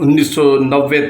1990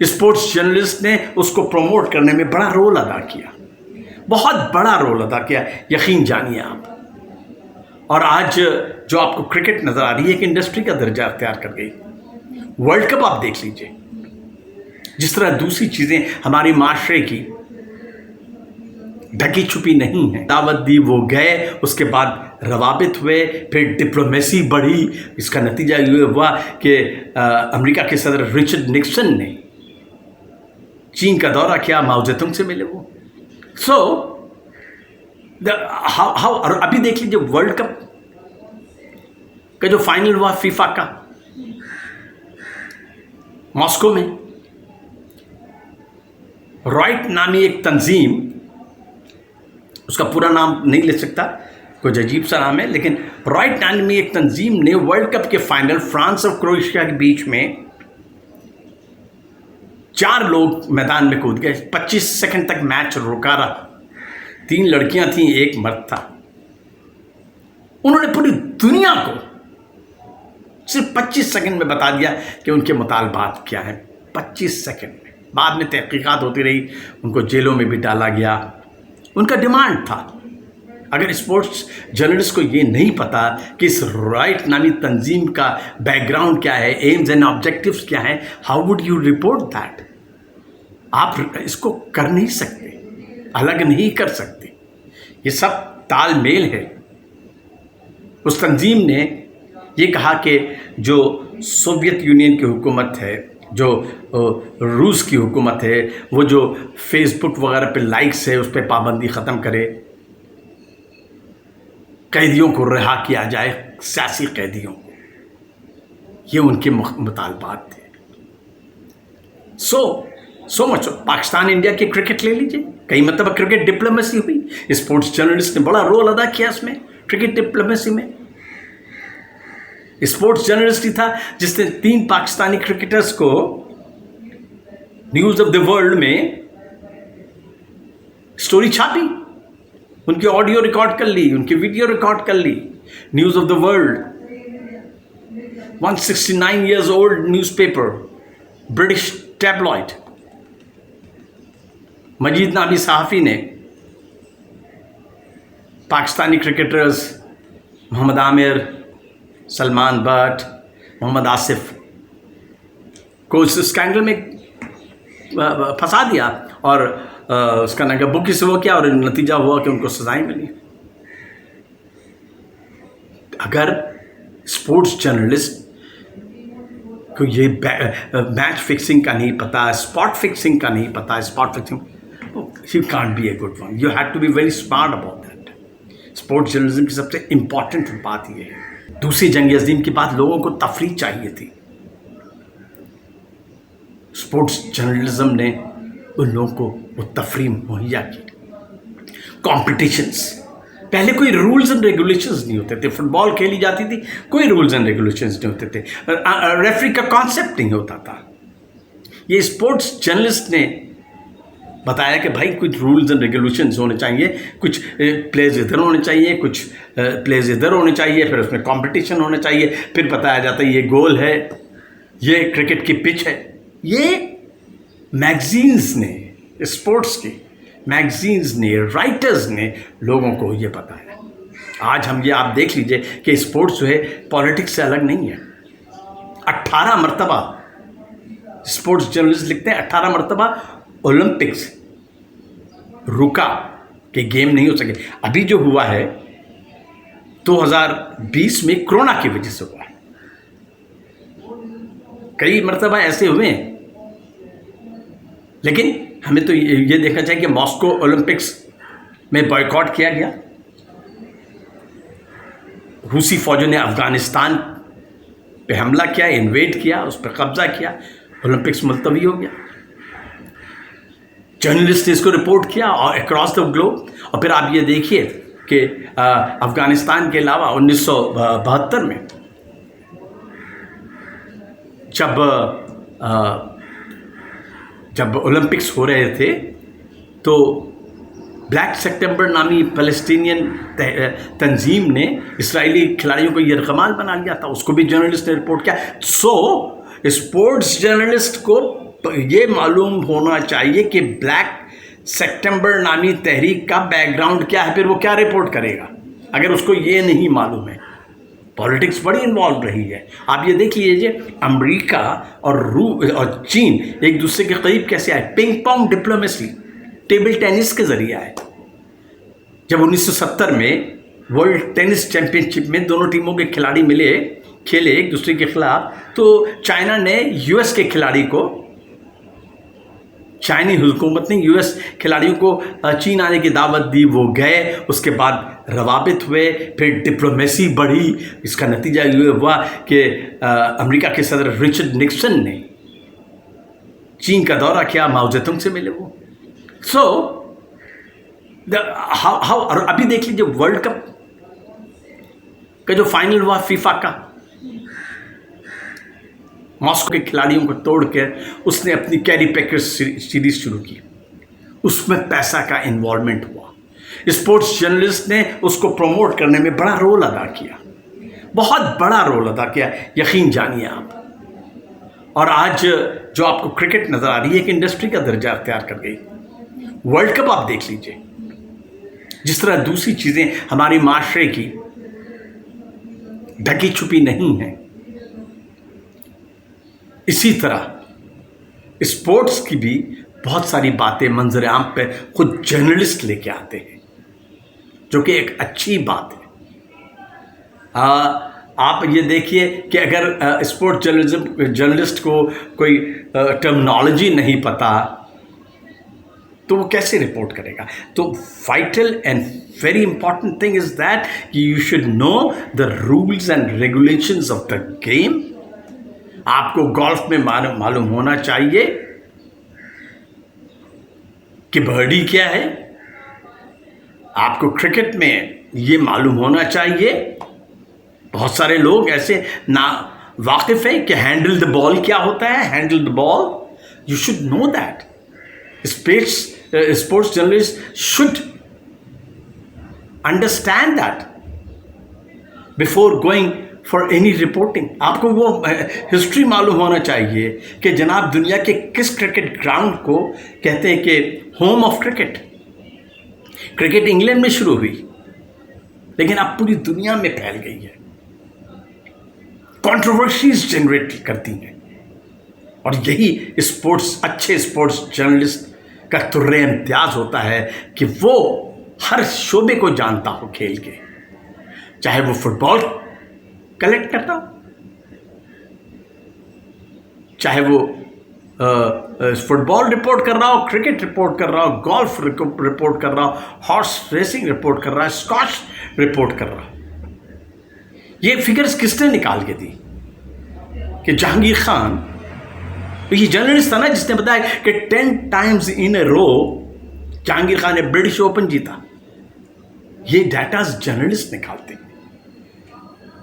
sports journalist نے اس کو promote کرنے میں بڑا رول ادا کیا، بہت بڑا رول ادا کیا، یقین جانیے آپ۔ اور آج جو آپ کو کرکٹ نظر آ رہی ہے ایک انڈسٹری کا درجہ اختیار کر گئی۔ ورلڈ کپ آپ دیکھ لیجئے، جس طرح دوسری چیزیں ہماری معاشرے کی ڈھکی چھپی نہیں ہیں، دعوت دی، وہ گئے، اس کے بعد روابط ہوئے، پھر ڈپلومیسی بڑھی۔ اس کا نتیجہ یہ ہوا کہ امریکہ کے صدر رچرڈ نکسن نے چین کا دورہ کیا، ماؤ زے تونگ سے ملے وہ۔ اور ابھی دیکھ لیجیے ورلڈ کپ کا جو فائنل ہوا فیفا کا ماسکو میں، رائٹ نامی ایک تنظیم، اس کا پورا نام نہیں لے سکتا، کچھ عجیب سا نام ہے، لیکن رائٹ نامی ایک تنظیم نے ورلڈ کپ کے فائنل فرانس اور کروشیا کے بیچ میں 4 لوگ میدان میں کود گئے، 25 سیکنڈ تک میچ رکا رہا، 3 لڑکیاں تھیں، 1 مرد تھا۔ انہوں نے پوری دنیا کو صرف 25 سیکنڈ میں بتا دیا کہ ان کے مطالبات کیا ہیں، 25 سیکنڈ میں۔ بعد میں تحقیقات ہوتی رہی، ان کو جیلوں میں بھی ڈالا گیا۔ ان کا ڈیمانڈ تھا، اگر اسپورٹس جرنلسٹ کو یہ نہیں پتا کہ اس رائٹ نامی تنظیم کا بیک گراؤنڈ کیا ہے، ایمز اینڈ آبجیکٹیوز کیا ہیں، how would you report that? آپ اس کو کر نہیں سکتے، الگ نہیں کر سکتے، یہ سب تال میل ہے۔ اس تنظیم نے یہ کہا کہ جو سوویت یونین کی حکومت ہے، جو روس کی حکومت ہے، وہ جو فیس بک وغیرہ پہ لائکس ہے اس پہ پابندی ختم کرے، قیدیوں کو رہا کیا جائے، سیاسی قیدیوں کو، یہ ان کے مطالبات تھے۔ سو مچ۔ پاکستان انڈیا کی کرکٹ لے لیجئے، کئی مرتبہ کرکٹ ڈپلومیسی ہوئی، اسپورٹس جرنلسٹ نے بڑا رول ادا کیا اس میں، کرکٹ ڈپلومیسی میں۔ اسپورٹس جرنلسٹ ہی تھا جس نے 3 پاکستانی کرکٹرز کو نیوز آف دی ورلڈ میں سٹوری چھاپی، ان کی آڈیو ریکارڈ کر لی، ان کی ویڈیو ریکارڈ کر لی۔ News of the world 169 years old newspaper British, tabloid ٹیبلائڈ۔ مجید نامی صحافی نے پاکستانی کرکٹرز محمد عامر، سلمان بٹ، محمد آصف کو اس اسکینڈل میں پھنسا دیا، اور اس کا نگہ بکی سے وہ کیا، اور نتیجہ ہوا کہ ان کو سزائیں ملی۔ اگر اسپورٹس جرنلسٹ کو یہ میچ فکسنگ کا نہیں پتا، اسپاٹ فکسنگ کا نہیں پتا، spot fixing, you can't be a good one, you have to be very smart about that. Sports journalism کی سب سے امپورٹنٹ بات یہ ہے۔ دوسری جنگ عظیم کے بعد لوگوں کو تفریح چاہیے تھی، اسپورٹس جرنلزم نے ان لوگوں کو وہ تفریح مہیا کی۔ کمپٹیشنز، پہلے کوئی رولز اینڈ ریگولیشنز نہیں ہوتے تھے، فٹ بال کھیلی جاتی تھی، کوئی رولز اینڈ ریگولیشنز نہیں ہوتے تھے، ریفری کا کانسیپٹ نہیں ہوتا تھا۔ یہ اسپورٹس جرنلسٹ نے بتایا کہ بھائی کچھ رولز اینڈ ریگولیشنز ہونے چاہیے، کچھ پلیز ادھر ہونے چاہیے، کچھ پلیز ادھر ہونے چاہیے، پھر اس میں کمپٹیشن ہونا چاہیے، پھر بتایا جاتا ہے یہ گول ہے، یہ کرکٹ کی پچ ہے۔ یہ میگزینز نے، اسپورٹس کی میگزینز نے، رائٹرز نے لوگوں کو یہ بتایا۔ آج ہم یہ آپ دیکھ لیجئے کہ اسپورٹس جو ہے پالیٹکس سے الگ نہیں ہے۔ 18 مرتبہ اسپورٹس جرنلسٹ لکھتے ہیں، 18 مرتبہ اولمپکس رکا کہ گیم نہیں ہو سکے۔ ابھی جو ہوا ہے 2020 میں کرونا کی وجہ سے ہوا ہے، کئی مرتبہ ایسے ہوئے ہیں، لیکن ہمیں تو یہ دیکھنا چاہیے کہ ماسکو اولمپکس میں بائیکاٹ کیا گیا، روسی فوجوں نے افغانستان پہ حملہ کیا، انویڈ کیا، اس پہ قبضہ کیا، اولمپکس ملتوی ہو گیا۔ جرنلسٹ نے اس کو رپورٹ کیا اور اکراس دا گلوب۔ اور پھر آپ یہ دیکھیے کہ افغانستان کے علاوہ 1972 میں جب اولمپکس ہو رہے تھے تو بلیک سپٹمبر نامی فلسطینین تنظیم نے اسرائیلی کھلاڑیوں کو یرغمال بنا لیا تھا، اس کو بھی جرنلسٹ نے رپورٹ کیا۔ اسپورٹس جرنلسٹ کو یہ معلوم ہونا چاہیے کہ بلیک سپٹمبر نامی تحریک کا بیک گراؤنڈ کیا ہے، پھر وہ کیا رپورٹ کرے گا اگر اس کو یہ نہیں معلوم ہے۔ پالیٹکس بڑی انوالو رہی ہے۔ آپ یہ دیکھ لیجیے امریکہ اور چین ایک دوسرے کے قریب کیسے آئے، پنگ پونگ ڈپلومیسی، ٹیبل ٹینس کے ذریعے آئے۔ جب 1970 میں ورلڈ ٹینس چیمپئن شپ میں دونوں ٹیموں کے کھلاڑی کھیلے ایک دوسرے کے خلاف، تو چائنا نے یو ایس کے کھلاڑی کو، چائنی حکومت نے یو ایس کھلاڑیوں کو چین آنے کی دعوت دی، وہ گئے، اس کے بعد روابط ہوئے، پھر ڈپلومیسی بڑھی۔ اس کا نتیجہ یہ ہوا کہ امریکہ کے صدر رچرڈ نکسن نے چین کا دورہ کیا، ماؤ زیتونگ سے ملے وہ۔ اور ابھی دیکھ لیجیے ورلڈ کپ کا جو فائنل ہوا فیفا کا، ماسکو کے کھلاڑیوں کو توڑ کے اس نے اپنی کیری پیکر سیریز شروع کی، اس میں پیسہ کا انوالومنٹ ہوا۔ اسپورٹس جرنلسٹ نے اس کو پروموٹ کرنے میں بڑا رول ادا کیا، بہت بڑا رول ادا کیا، یقین جانیے آپ۔ اور آج جو آپ کو کرکٹ نظر آ رہی ہے ایک انڈسٹری کا درجہ اختیار کر گئی۔ ورلڈ کپ آپ دیکھ لیجئے، جس طرح دوسری چیزیں ہماری معاشرے کی ڈھکی چھپی نہیں ہیں، اسی طرح اسپورٹس کی بھی بہت ساری باتیں منظر عام پہ خود جرنلسٹ لے کے آتے ہیں، جو کہ ایک اچھی بات ہے۔ آپ یہ دیکھیے کہ اگر اسپورٹ جرنلسٹ کو کوئی ٹرمنالوجی نہیں پتہ تو وہ کیسے رپورٹ کرے گا؟ تو vital and very important thing is that you should know the rules and regulations of the game. آپ کو گولف میں معلوم ہونا چاہیے کہ برڈی کیا ہے، آپ کو کرکٹ میں یہ معلوم ہونا چاہیے۔ بہت سارے لوگ ایسے نا واقف ہیں کہ ہینڈل دا بال کیا ہوتا ہے، handle the ball, you should know that. Sports journalist should understand that before going for any reporting. آپ کو وہ ہسٹری معلوم ہونا چاہیے کہ جناب دنیا کے کس کرکٹ گراؤنڈ کو کہتے ہیں کہ home of cricket. Cricket England میں شروع ہوئی لیکن اب پوری دنیا میں پھیل گئی ہے، کنٹروورسیز جنریٹ کرتی ہیں، اور یہی اچھے اسپورٹس جرنلسٹ کا طرز امتیاز ہوتا ہے کہ وہ ہر شعبے کو جانتا ہو کھیل کے، چاہے وہ فٹ بال کلیکٹ کرتا ہو، چاہے وہ فٹ بال رپورٹ کر رہا ہو، کرکٹ رپورٹ کر رہا ہو، گولف رپورٹ کر رہا ہو، ہارس ریسنگ رپورٹ کر رہا ہے، اسکواش رپورٹ کر رہا ہو۔ یہ فگرز کس نے نکال کے دی کہ جہانگیر خان، یہ جرنلسٹ تھا نا جس نے بتایا کہ 10 times in a row Jahangir Khan نے برٹش اوپن جیتا۔ یہ ڈیٹاز جرنلسٹ نکالتے ہیں۔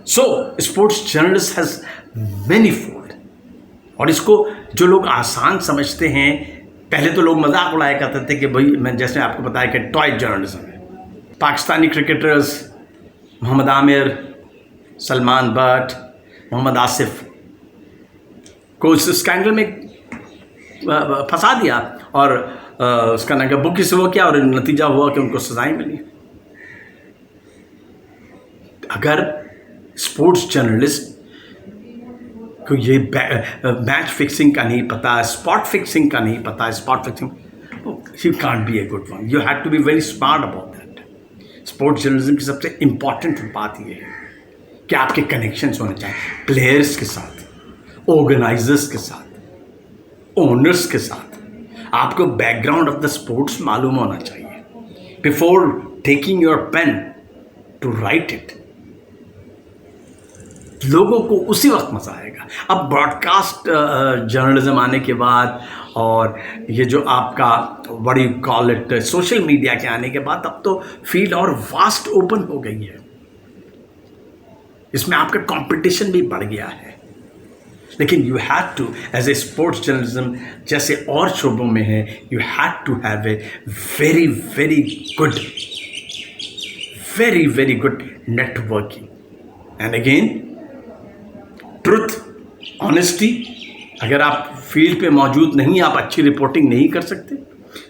So sports journalist has manifold, اور اس کو جو لوگ آسان سمجھتے ہیں، پہلے تو لوگ مذاق اڑایا کرتے تھے کہ بھائی میں جیسے آپ کو بتایا کہ ٹوائے جرنلزم ہے۔ پاکستانی کرکٹرز محمد عامر، سلمان بٹ، محمد آصف کو اس اسکینڈل میں پھنسا دیا، اور اس کا نام بکی سے وہ کیا، اور نتیجہ ہوا کہ ان کو سزائیں ملی۔ اگر اسپورٹس جرنلسٹ کو یہ میچ فکسنگ کا نہیں پتا، اسپاٹ فکسنگ کا نہیں پتا، you can't be a good one. You have to be very smart about that. Sports journalism کی سب سے امپورٹنٹ بات یہ ہے کہ آپ کے کنیکشنز ہونے چاہیے پلیئرس کے ساتھ، آرگنائزرس کے ساتھ، اونرس کے ساتھ۔ آپ کو background of the sports معلوم ہونا چاہیے before taking your pen to write it. لوگوں کو اسی وقت مزہ آئے گا۔ اب براڈ کاسٹ جرنلزم آنے کے بعد، اور یہ جو آپ کا what you call it social media کے آنے کے بعد، اب تو فیلڈ اور واسٹ اوپن ہو گئی ہے، اس میں آپ کا کمپٹیشن بھی بڑھ گیا ہے۔ لیکن you have to as a sports journalism جیسے اور شعبوں میں ہے، you have to have a very very good networking, and again truth, honesty اگر آپ فیلڈ پہ موجود نہیں، آپ اچھی رپورٹنگ نہیں کر سکتے،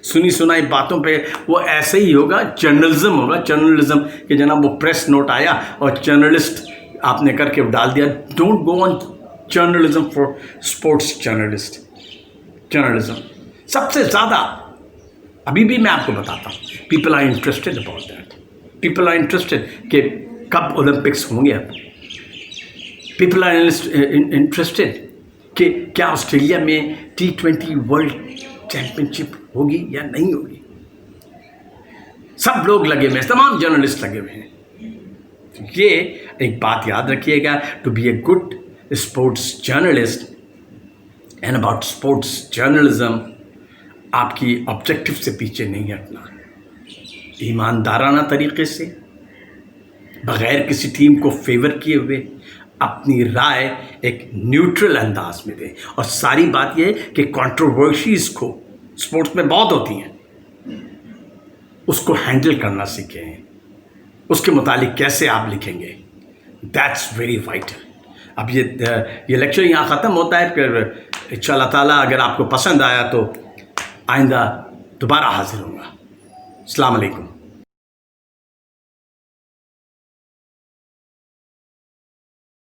سنی سنائی باتوں پہ وہ ایسے ہی ہوگا، جرنلزم ہوگا، جرنلزم کہ جناب وہ پریس نوٹ آیا اور جرنلسٹ آپ نے کر کے ڈال دیا. Don't go on journalism for sports journalism سب سے زیادہ ابھی بھی میں آپ کو بتاتا ہوں، people are interested about that. People are interested کہ کب اولمپکس ہوں گے. اب پیپل آر انٹرسٹڈ کہ کیا آسٹریلیا میں T20 ورلڈ چیمپئن شپ ہوگی یا نہیں ہوگی. سب لوگ لگے ہوئے ہیں، تمام جرنلسٹ لگے ہوئے ہیں. یہ ایک بات یاد رکھیے گا، to be a good sports journalist and about sports journalism, آپ کی آبجیکٹو سے پیچھے نہیں ہٹنا، ایماندارانہ طریقے سے، بغیر کسی ٹیم کو فیور کیے ہوئے اپنی رائے ایک نیوٹرل انداز میں دیں. اور ساری بات یہ ہے کہ کنٹروورشیز کو اسپورٹس میں بہت ہوتی ہیں، اس کو ہینڈل کرنا سیکھیں. اس کے متعلق کیسے آپ لکھیں گے، دیٹس ویری وائٹل. اب یہ لیکچر یہاں ختم ہوتا ہے، پھر انشاءاللہ تعالیٰ اگر آپ کو پسند آیا تو آئندہ دوبارہ حاضر ہوں گا. السلام علیکم.